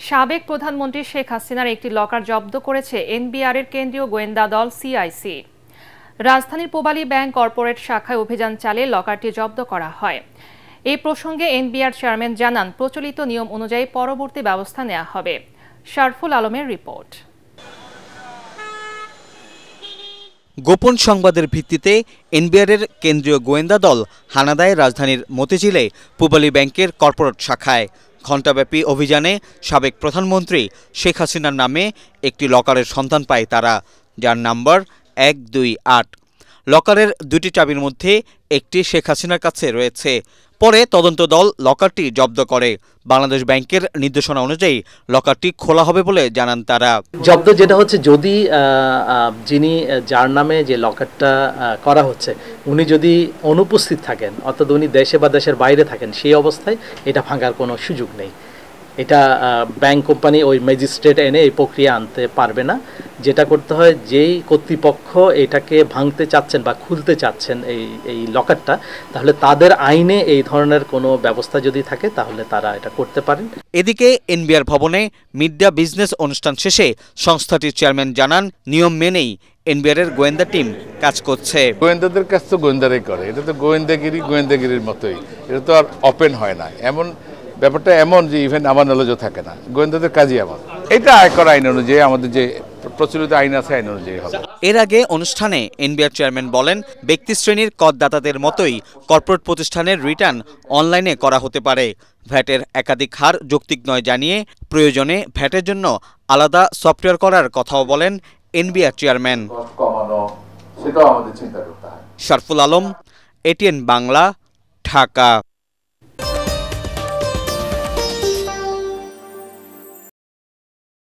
সাবেক প্রধানমন্ত্রী শেখ হাসিনার একটি লকার জব্দ করেছে এনবিআরের কেন্দ্রীয় গোয়েন্দা দল সিআইসি। রাজধানীর পূবালী ব্যাংক কর্পোরেট শাখায় অভিযান চালিয়ে লকারটি জব্দ করা হয়। এই প্রসঙ্গে এনবিআর চেয়ারম্যান জানান, প্রচলিত নিয়ম অনুযায়ী পরবর্তী ব্যবস্থা নেওয়া হবে। শরফুল আলমের রিপোর্ট। গোপন সংবাদের ভিত্তিতে এনবিআরের কেন্দ্রীয় গোয়েন্দা দল হানা দেয় রাজধানীর মতিঝিলে পূবালী ব্যাংকের কর্পোরেট শাখায়। ঘণ্টাব্যাপী অভিযানে সাবেক প্রধানমন্ত্রী শেখ হাসিনার নামে একটি লকারের সন্ধান পায় তারা, যার নাম্বার 128। লকারের দুটি চাবির মধ্যে একটি শেখ হাসিনার কাছে রয়েছে। পরে তদন্ত দল লকারটি জব্দ করে। বাংলাদেশ ব্যাংকের নির্দেশনা অনুযায়ী লকারটি খোলা হবে বলে জানান তারা। জব্দ যেটা হচ্ছে, যদি যার নামে যে লকারটা করা হচ্ছে উনি যদি অনুপস্থিত থাকেন, অর্থাৎ উনি দেশে বা দেশের বাইরে থাকেন, সেই অবস্থায় এটা ভাঙার কোনো সুযোগ নেই। এটা ব্যাংক কোম্পানি ওই ম্যাজিস্ট্রেট এনে এই প্রক্রিয়া আনতে পারবে না। যেটা করতে হয়, যেই কর্তৃপক্ষ এটাকে ভাঙতে চাচ্ছেন বা খুলতে চাচ্ছেন এই লকারটা, তাহলে তাদের আইনে এই ধরনের কোনো ব্যবস্থা যদি থাকে তাহলে তারা এটা করতে পারেন। এদিকে এনবিআর ভবনে মিড দ্য বিজনেস অনুষ্ঠান শেষে সংস্থাটির চেয়ারম্যান জানান, নিয়ম মেনেই এনবিআরের গোয়েন্দা টিম কাজ করছে। গোয়েন্দাদের কাজ তো গোয়েন্দারাই করে, এটা তো গোয়েন্দাগিরির মতোই, এটা তো আর ওপেন হয় না। ব্যাপারটা এমন যে ইভেন আমার নলেজও থাকে না, গোয়েন্দাদের কাজই এমন। এটা আয়কর আইন অনুযায়ী, আমাদের যে প্রচলিত আইন আছে আইন অনুযায়ী হবে। এর আগে অনুষ্ঠানে এনবিআর চেয়ারম্যান বলেন, ব্যক্তি শ্রেণীর করদাতাদের মতোই কর্পোরেট প্রতিষ্ঠানের রিটার্ন অনলাইনে করা হতে পারে। ভ্যাটের একাধিক হার যৌক্তিক নয় জানিয়ে প্রয়োজনে ভ্যাটের জন্য আলাদা সফটওয়্যার করার কথাও বলেন এনবিআর চেয়ারম্যান। সেটাও আমাদের চিন্তা করতে হয়। শরফুল আলম, এটিএন বাংলা, ঢাকা।